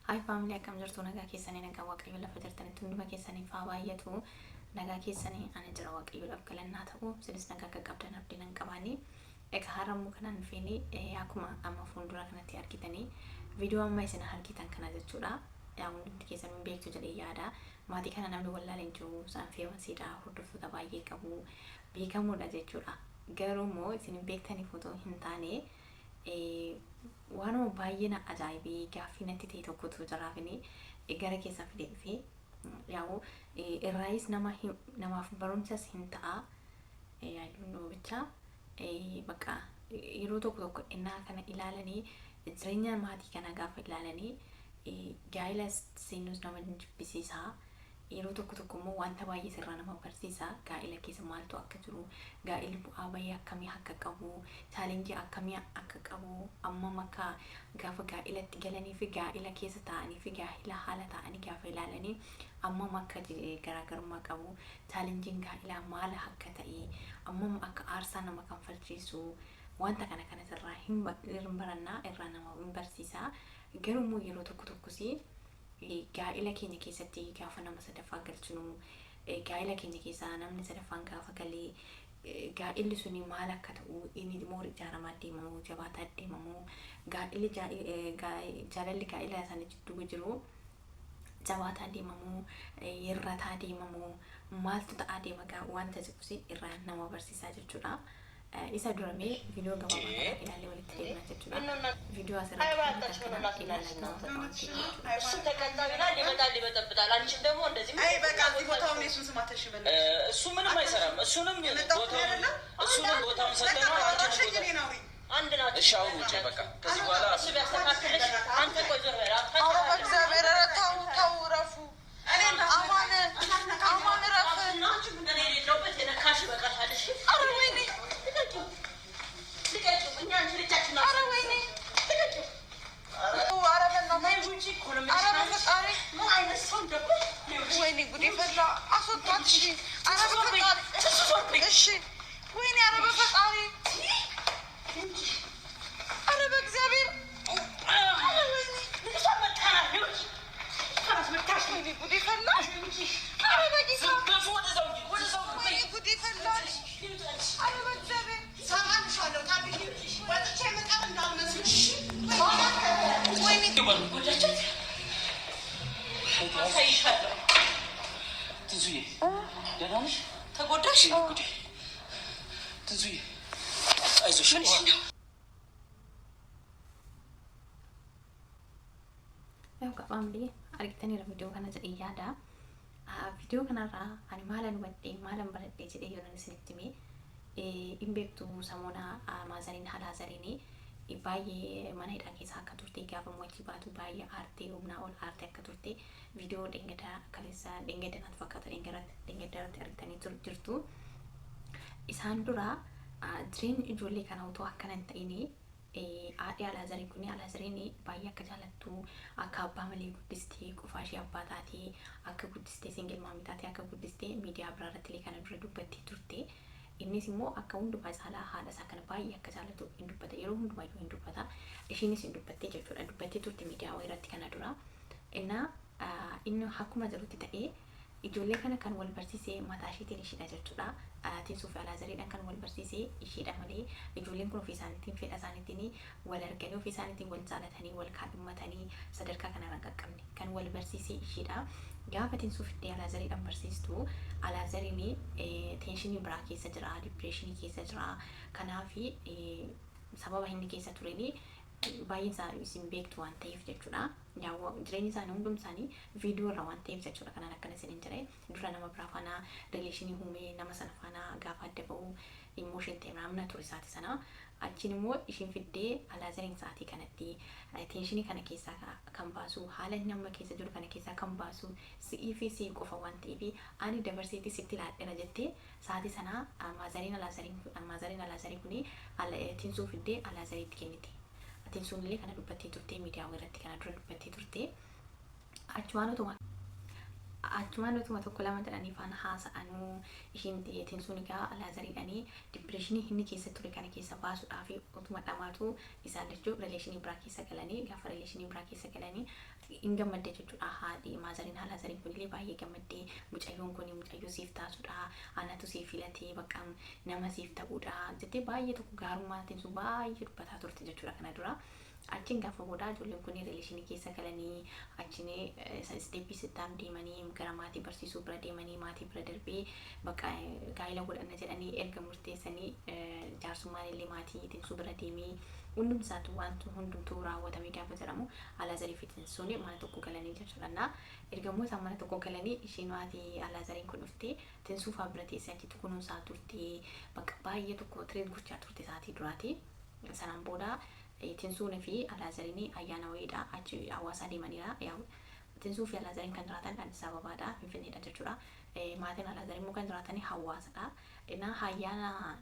Hi family, akkam jirtu nagaa keessanii nagaa waaqayyo lafa jirtanitti hunduma keessanii faa baay'atu nagaa keessanii ani jira waaqayyoodhaaf galannaa ta'u sinis nagaa akka qabdan abdiin hin qabaani egaa haramuu kanaan dhufeeni akkuma amma fuuldura kanatti argitanii viidiyoo amma isin argitan kana jechuudha yaa hundi keessan beektu jedhee yaada maatii kana namni wallaaleen jiru isaan feewwansiidha hordoftoota baay'ee qabu beekamuudha jechuudha garuu immoo isin beektaniif otoo hin taane waan baay'ina ajaa'ibii gaaffii natti ta'e tokkotu jiraafini gara keessaa fidee dhufee yaa'u irraayis namaaf barumsas hin ta'a yaadannoo bicha bakka yeroo tokko innaa kana ilaalanii jireenya maatii kana gaafa ilaalanii gaa'ila seenuus nama jibbisiisaa yeroo tokko immoo wanta baay'ee sirraa nama barsiisa gaa'ila keessa maaltu akka jiru gaa'illi bu'aa baay'ee akkamii akka qabu chaalenjii akkamii akka qabu amma makka gaafa gaa'ilatti galanii fi gaa'ila keessa ta'anii fi gaa'ila haala ta'anii gaafa ilaalanii amma makka garaagarummaa qabu chaalenjiin gaa'ilaa maal akka ta'e amma akka aarsaa nama kan falchiisu wanta kana sirraa hin barannaa irraa nama hin barsiisa garuu immoo yeroo tokkosii gaa'ila keenya keessatti gaafa nama sadaffaa galchinu gaa'ila keenya keessaa namni sadaffaan gaafa galee gaa'illi suni maal akka ta'u inni immoo ijaaramaa deemamu jabaataa deemamu gaa'illi jaalalli gaa'ila sana jidduu jiru jabaataa deemamu yerrataa deemamu maaltu ta'aa deema wanta jedhusi irraa nama barsiisaa jechuudha. isa duramee viidiyoo gabaabaa ilaalee walitti deemna jechuudha. Viidiyoo asirratti kana ilaalan nama ta'u እሱ ተቀጣቢና ሊመጣል ሊበጠብጣል አንቺም ደግሞ እንደዚህ አይ በቃ እዚህ ቦታውን እሱን ስማተሽ በለ እሱ ምንም አይሰራም እሱንም ቦታውን ሰጠነው አንቺም አንድ ናት እሺ አሁን ውጪ በቃ ከዚህ በኋላ እሱ ቢያስተካክልሽ አንተ ቆይ ዞር በላ አረ በእግዚአብሔር ተው ረፉ እኔ አማን ረፍ አንቺ ምን እኔ የሌለውበት የነካሽ በቃታለሽ አረ ወይኔ ወይኔ ጉዴ ፈላ አስወጣት እሺ አረ በፈጣሪ እሺ ወይኔ አረ በፈጣሪ አረ በእግዚአብሔር ወይኔ ጉዴ ፈላ አረ በጌታ ወይኔ ጉዴ ፈላ አረ በእግዚአብሔር ሳማንሻለሁ ታብዬ ወጥቼ መጣም እንዳልመስልሽ ወይኔ ትንሱዬ ደህና ነሽ? ተጎዳሽ? ትንሱዬ አይዞሽ። ያው ቀባምሊ አርግተኒ ለቪዲዮ kana jedhee yaada viidiyoo kanarraa ani maalan hubadhe maalan baradhe jedhee yoo nan isinitti hime hin beektu samoona maazariin haala zariini baay'ee mana hidhaa keessa akka turte gaafa mo'achi baatu baay'ee aartee humnaa ol aartee akka turte viidiyoo dhengadaa kaleessa dhengadan fakkaata dhengadarratti argitanii jirtu isaan dura jireenya ijoollee kana utoo akkanan ta'ini haadhi alaazarii kun alaazariin baay'ee akka jaalattu akka abbaa malee guddistee qofaashee abbaa taatee akka guddistee singil maamii taatee akka guddistee miidiyaa biraarratti kana dura dubbattee turte innis immoo akka hundumaa caalaa haadha isaa kana baay'ee akka jaalatu hin dubbata yeroo hundumaa iyyuu hin dubbata ishiinis hin dubbattee jechuudha dubbattee turte miidiyaa irratti kana dura inni akkuma jirutti ta'ee ijoollee kana kan wal barsiisee mataa isheetiin ishiidha jechuudha Tinsuun fi Alaazariidhaan kan wal barsiisee ishiidha malee ijoolleen kun ofii isaaniitiin fedha isaaniitiin wal arganii ofii isaaniitiin wal jaalatanii wal kaadhimmatanii sadarkaa kanarra qaqqabne kan wal barsiisee ishiidha. Gaafa Tinsuun fi Alaazariidhaan barsiistu Alaazariin teenshinii biraa keessa jira dipireeshinii keessa jira kanaaf sababa inni keessa tureni baay'een isaa isin beektu waan ta'eef jechuudha. Yaa jireenya isaanii hundum isaanii viidiyoo irraa waan ta'eef jechuudha kanaan akkana isin hin jedhe dura nama biraa faana rileeshinii uumee nama sana faana gaafa adda ba'u imoosheen ta'e naamna ture isaati sana achiin immoo ishiin fiddee Alaazariin isaatii kanatti teenshinii kana keessaa kan baasu haala nama keessa jiru kana keessaa kan baasu si'ii fi si'ii qofa waan ta'eef ani dabarseetii sitti laadheera jettee saatii sana maazariin Alaazarii kuni Tinsuun fiddee Alaazariitti kenniti. Tinsuun illee kana dubbattee turte miidiyaa irratti kana dura dubbattee turte achumaan utuma tokko lama jedhanii faana haasa'anuu ishiin Tinsuun egaa Alaazariidhanii dipireeshinii inni keessa ture kana keessa baasuudhaaf utuma dhamaatu isaan lachuu rileeshinii biraa keessa galanii gaafa rileeshinii biraa keessa galanii hin gammadde jechuudha. Haadhi Maazariin Alaazariin kunillee baay'ee gammaddee mucayyoon kun mucayyoo siif taasudha anatu siif filatee bakka nama siif ta'uudha jettee baay'ee tokko gaarummaa Tinsuun baay'ee dubbataa turte jechuudha. Kana dura achiin gaafa booda ijoolleen kun rileeshinii keessa galanii achiin isteeppii sittaan deemanii gara maatii barsiisuu bira deemanii maatii bira darbee bakka gaa'ela godhanna jedhanii erga murteessanii jaarsummaan illee maatii Tinsuu bira deemee hundumsaatu wantu hundumtuu raawwatamee gaafa jedhamu Alaazarii fi Tinsuun mana tokko galanii jechuudha. Ergamuu isaan mana tokko galanii ishiin maatii Alaazariin kun dhuftee Tinsuu fa'aa bira teessee achitti kunuunsaa turte bakka baay'ee tokko tireet gochaa turte isaatii duraati. Sanaan booda Tinsuun fi Alaazariin ayyaana wayiidha achi hawaasaa deemaniira. Tinsuu fi Alaazariin kan jiraatan Addis Ababaadha, Finfinneedha jechuudha. Maatiin Alaazariin immoo kan jiraatan hawaasadha. Innaa ayyaana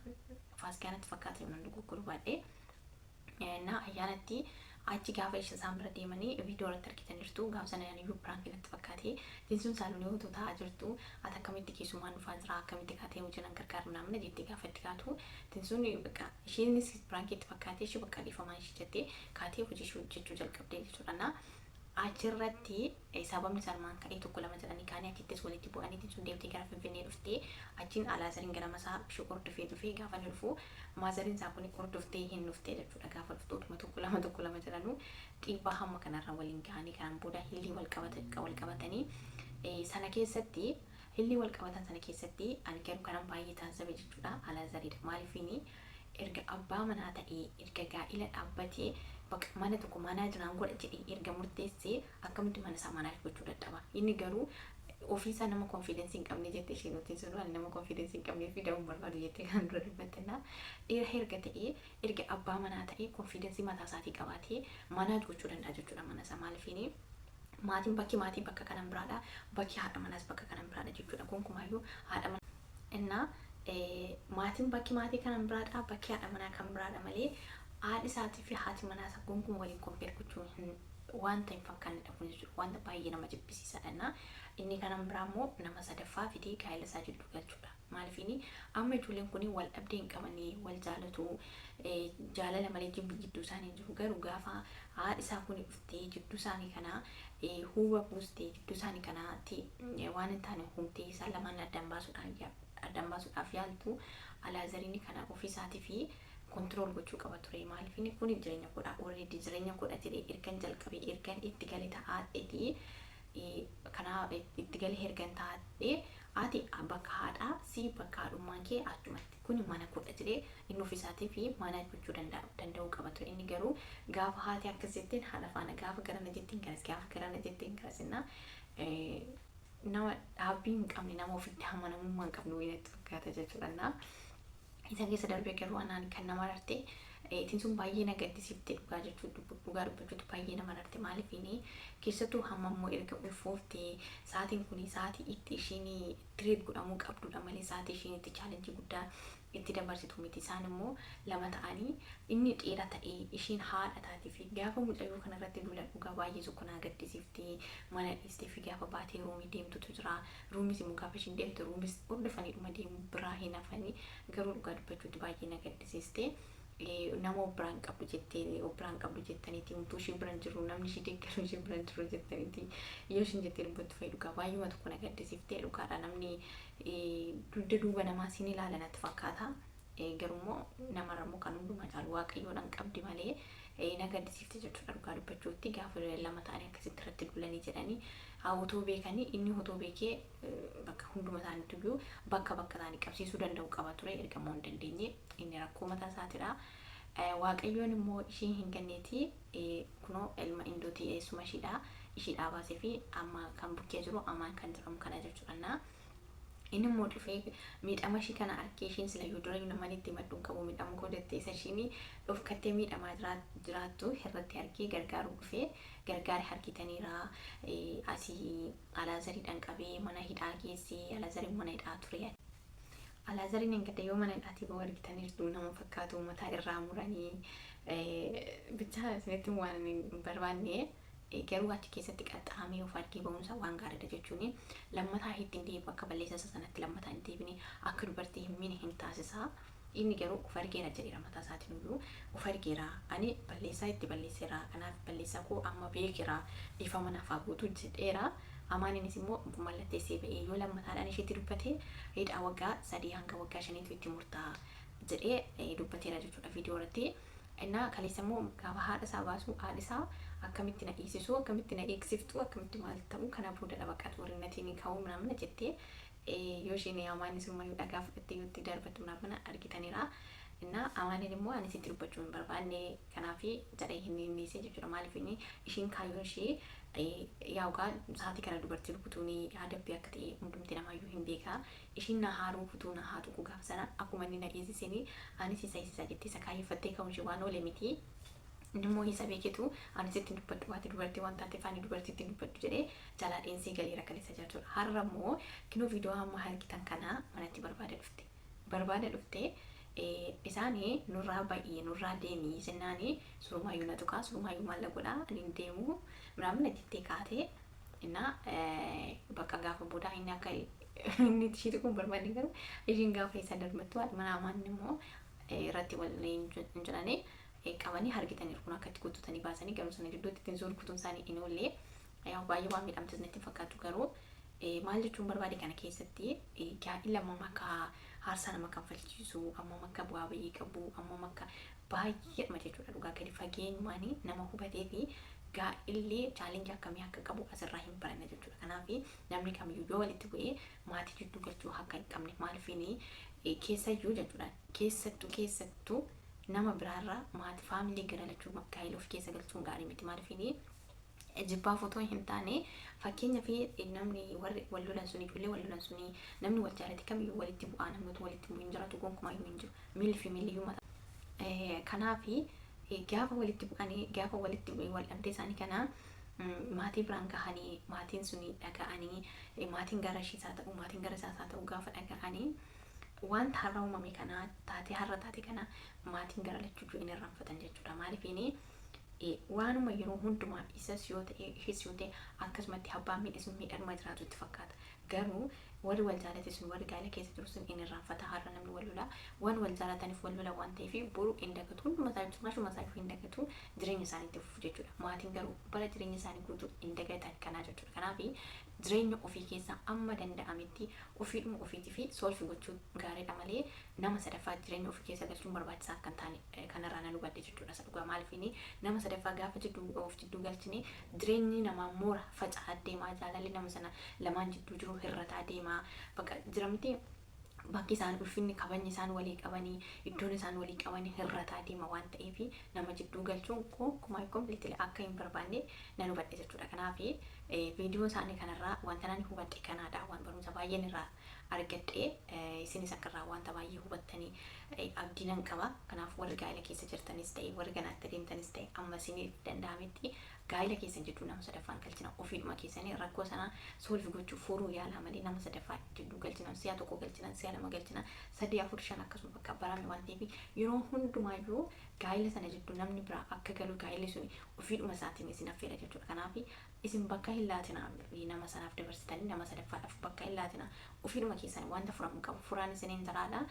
Faasiikaanatti fakkaata yommuu dogoggoruu baadhee. Innaa ayyaanatti achi gaafa isaan bira deemanii viidiyoo irratti argitaniirtu gaafa sana iyyuu piraank natti fakkaate. Tinsuun saalonii otoo taa'aa jirtu ati akkamitti keessummaan dhufaa jira akkamitti kaatee hojiin gargaaru namni jettee gaafa itti kaatu Tinsuun bakka isheenis piraankiitti fakkaatee ishee bakka dhiifamaa ishee jettee kaatee hojii ishee hojjechuu jalqabdee jechuudha. Achirratti sababni salmaan ka'ee tokko lama jedhanii kaanii achittis walitti bu'anii Tinsuun deemtee gara Finfinnee dhuftee achiin Alaazariin gara masaa ishee hordofee gaafa inni dhufu Maazariin isaa kun hordoftee hin dhuftee jechuudha. Gaafa dhuftu utuma tokko lama jedhanuu dhiibbaa hamma kanarra waliin gahanii kanaan booda hillii wal qabatanii sana keessatti hillii wal qabatan sana keessatti ani garuu kanan baay'ee taasisabe jechuudha. Alaazariidha maaliifini erga abbaa manaa ta'ee erga gaa'ila dhaabbatee bakka mana tokko manaa jiraan godha jedhee erga murteessee akkamitti mana isaa manaa gochuu dadhaba. Inni garuu ofiisaa nama konfiidensii hin qabne jettee isheen Tinsuun nama konfiidensii hin qabnee fi da'uun barbaadu jettee kan dura dubbattanna. Dhiira erga ta'ee erga abbaa manaa ta'ee konfiidensii mataa isaatii qabaatee manaa gochuu danda'a jechuudha mana isaa. Maaliifini maatiin bakka kanan biraadha bakki haadha manaas bakka kanan biraadha jechuudha. Gonkumaayyuu haadha manaa innaa maatiin bakki maatii kanan biraadha bakki haadha manaa kan biraadha malee haadhi isaatii fi haati manaa isaa gonkumaa waliin kompeer gochuun wanta hin fakkaannedha kun jechuudha. Wanta baay'ee nama jibbisiisaadha. Inni kanan biraa immoo nama sadaffaa fidee gaa'ela isaa jidduu galchuudha. Maaliifini amma ijoolleen kun wal dhabdee hin qabanii wal jaalatu jaalala malee jibbi jidduu isaanii jiru. Garuu gaafa haadhi isaa kun dhuftee jidduu isaanii kana huuba buustee jidduu isaanii kanaatti waan hin taane humtee isaan lamaan addaan baasuudhaaf yaaltu Alaazariin kana ofiisaatii fi kontirool gochuu qaba ture. Maaliifini kun jireenya godhaa already jireenya godha jedhee ergan jalqabee ergan itti galee taa'aadheeti kanaa itti galee ergan taa'aadhee ati bakka haadhaa si bakka haadhummaan kee achumatti kun mana godha jedhee inni ofiisaatii fi mana gochuu danda'uu qaba ture. Inni garuu gaafa haati akkas jetteen haadha faana gaafa garana jetteen garas gaafa garana jetteen garasinnaa nama dhaabbii hin qabne nama ofitti amanamummaa hin qabne wayinatti fakkaata jechuudha. Isa keessa darbee garuu anaan kan nama rarte Tinsuun baay'ee na gaddisiiftee dhugaa dubbachuutu baay'ee nama rarte. Maaliifini keessattuu hamma immoo erga ulfooftee sa'aatiin kun sa'aatii itti ishiin tireet godhamuu qabdudha malee sa'aatii ishiin itti chaalenjii guddaa itti dabarsitu miti. Isaan immoo lama ta'anii inni dheeraa ta'ee ishiin haadha taatee fi gaafa mucayyoo kanarratti duula dhugaa baay'ee tokko na gaddisiiftee mana dhiistee fi gaafa baatee ruumii deemtutu jira. Ruumis immoo gaafa ishiin deemtu ruumis hordofanii dhuma deemu biraa hin hafanii garuu dhugaa dubbachuutu baay'ee na gaddisiiste. Nama obbraan qabdu jettaniiti humtuu ishee biraan jiru namni ishee deeggaru ishee biraan jiru jettaniiti yoo isheen jettee dubbatu fa'i dhugaa baay'uma tokko na gaddisiiftee dhugaadha. Namni dugda duuba namaa siin ilaala natti fakkaata. Garuu namarra immoo kan hundumaa caalu waaqayyoodhaan qabdi malee na gaddisiifte jechuudha. Dhugaa dubbachuutti gaafa lama ta'anii akkasitti irratti duulanii jedhanii otoo beekanii inni otoo beekee bakka hunduma isaaniitu iyyuu bakka isaanii qabsiisuu danda'u qaba ture. Ergamoo hin dandeenye inni rakkoo mataa isaatiidha. Waaqayyoon immoo ishee hin ganneeti kunoo ilma indootii eessuma ishiidhaa baasee fi amma kan bukkee jiru ammaan kan jedhamu kana jechuudha. Inni immoo dhufee miidhama ishii kana argee ishiin silayyuu dura namaan itti madduun qabu miidhama godhattee isa ishiin dhofkattee miidhamaa jiraattu irratti argee gargaaruu dhufee gargaara harkitaniira. Asii Alaazariidhaan qabee mana hidhaa geessee Alaazariin mana hidhaa ture. Alaazariin engadda yoo mana hidhaatii ba'u argitaniirtu nama fakkaatu mataa irraa muranii bicha isinitti waan hin barbaanne garuu achi keessatti qaxxaamee of argee ba'umsa waan gaariidha jechuun lammataa ittiin deebi'u akka balleessa sanatti lammataa hin deebine akka dubartii hin miine hin taasisa. Inni garuu of argeera jedheera mataa isaatiin iyyuu of argeera ani balleessaa itti balleesseera kanaaf balleessaa koo amma beekeera ifa mana afaa guutuu jedheera. Amaaniinis immoo mallatteessee ba'ee yoo lammataadhaan isheetti dubbate hidhaa waggaa 3 hanga waggaa 5 itti murtaa'a jedhee dubbateera jechuudha viidiyoo irratti. Innaa kaleessa immoo gaafa haadha isaa baasu haadha isaa akkamitti na dhiisisu akkamitti na eegsiftu akkamitti maal ta'u kana boodadha bakka xoorinnatiin ka'uu namna jettee yoo isheen amaanis immoo dhagaa fudhattee yoo itti darbattu namna argitaniira. Innaa amaaniin immoo ani sitti dubbachuu hin barbaanne kanaaf jedhee hin dhiisee jechuudha. Maaliif inni ishiin kaayyoon ishee yaagaa sa'aatii kana dubartii rukutuun adabbii akka ta'e hundumti namaayyuu hin beeka. Ishiin na haa rukutuu na haa tuqu gaafa sana akkuma inni na dhiisiseen anis isa jettee isa kaayeffattee ka'uun ishee waan oole miti. Inni immoo isa beeketu ani sitti dubbadhu waati dubartii waan taateef ani dubartiitti dubbadhu jedhee jalaa dheensee galeera kaleessa jechuudha. Har'a immoo kinoo viidiyoo amma argitan kana manatti barbaada dhufte isaanii nurraa baay'ee nurraa deemii jennaanii surumaayyuu na tuqaa surumaayyuu maal godhaa ani deemu ምናምን jettee kaatee innaa bakka gaafa boodaa inni akka inni ishee tuquun barbaadne garuu ishiin gaafa isa darbattu mana amaan immoo irratti waliin jedhanii qabanii argitaniiru kun akka itti kuttutanii baasanii garuu sana gidduutti ittiin suur kutuun isaanii hin oolle baay'ee waan miidhamtes natti fakkaatu garuu maal jechuun barbaade kana keessatti gaa'ila amma akka haarsaa nama kaffalchiisu amma akka bu'aa bayyee qabu amma akka baay'ee jechuudha dhugaa gadi fageenyumaan nama hubatee fi gaa'illee chaalenjii akkamii akka qabu asirraa hin baranne jechuudha. Kanaaf namni kamiyyuu yoo walitti bu'ee maatii jidduu galchuu akka hin qabne maaliifini keessayyuu jechuudha. Keessattuu nama biraarraa maatii faamilii garalachuu gaa'ila of keessa galchuun gaarii miti maaliifini jibbaa footoo hin taane fakkeenya fi namni warri wal lolan suni ijoollee wal lolan suni namni wal jaalate kamiyyuu walitti bu'aa namni walitti bu'u hin jiraatu gonkumayyuu hin jiru miilli fi miilliyyuu mata kanaaf gaafa walitti bu'anii gaafa walitti bu'ee wal dhabdee isaanii kana maatii biraan gahanii maatiin suni dhaga'anii maatiin gara ishiisaa ta'u maatiin gara isaasaa ta'u gaafa dhaga'anii wanta har'a uumame kana har'a taate kana maatiin gara lachuu hin irraanfatan jechuudha. Maaliifini waanuma yeroo hundumaa isas yoo ta'e ishis yoo ta'e akkasumatti abbaan miidhasuun miidhama jiraatu itti fakkaata. Garuu warri wal jaalate sun warri gaa'ela keessa jiru sun hin irraanfata har'a namni wal lola waan wal jaalataniif wal lola waan ta'eef boru hin dagatu hunduma isaa hin dagatu jireenya isaaniitti fufu jechuudha. Maatiin garuu bara jireenya isaanii guutuu hin dagatan kanaa jechuudha. Kanaaf jireenya ofii keessaa amma danda'ametti ofiidhuma ofiitii fi soolfi gochuu gaariidha malee nama sadaffaa jireenya ofii keessa galchuun barbaachisaa akka hin taane kanarraa nan hubadhe jechuudha. Dhugaa maaliifini nama sadaffaa gaafa jidduu galchine jireenyi namaa moora faca'aa deemaa jaalalli nama sana lamaan jidduu jiru hir'ataa deemaa bakka jiramti bakki isaan ulfinni kabajni isaan walii qabanii iddoon isaan walii qabanii hir'ataa deema waan ta'eef nama jidduu galchuun kumaa kompiliitili akka hin barbaanne nan hubadhe jechuudha. Kanaaf viidiyoo isaanii kanarraa wanta nan hubadhe kanaadha waan barumsa baay'een irraa argadhe isinis akkarraa wanta baay'ee hubattanii abdii nan qaba. Kanaaf warri gaa'ela keessa jirtanis ta'e warri ganaatti deemtanis ta'e amma isiniif danda'ametti gaa'ela keessan jidduu nama sadaffaan galchina ofiidhuma keessanii rakkoo sana soolfi gochuu furuu yaalaa malee nama sadaffaa jidduu galchina si'a tokko galchina si'a lama galchina 3 4 5 akkasuma bakka barame waan ta'eef yeroo hundumaayyuu gaa'ela sana jidduu namni biraa akka galu gaa'elli sun ofiidhuma isaatiin isin affeera jechuudha. Kanaaf isin bakka hin laatina nama sanaaf dabarsitanii nama sadaffaadhaaf bakka hin laatina ofiidhuma keessanii wanta furamu qabu furaan isiniin jiraadha.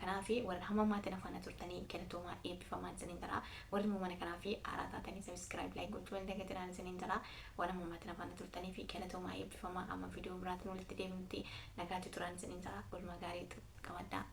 Kanaaf warra hamma maatiin afaan turtanii galatoomaa eebbifamaan isiniin jira. Warri mana kanaaf haaraa taatanii sabiskiraayib laayik gochuu hin dagatinaan isiniin jira. Warra hamma maatiin afaan turtanii fi galatoomaa eebbifamaa amma viidiyoo biraatiin walitti deebinutti nagaatti turaan isiniin jira. Oolmaa gaarii qabaadhaa.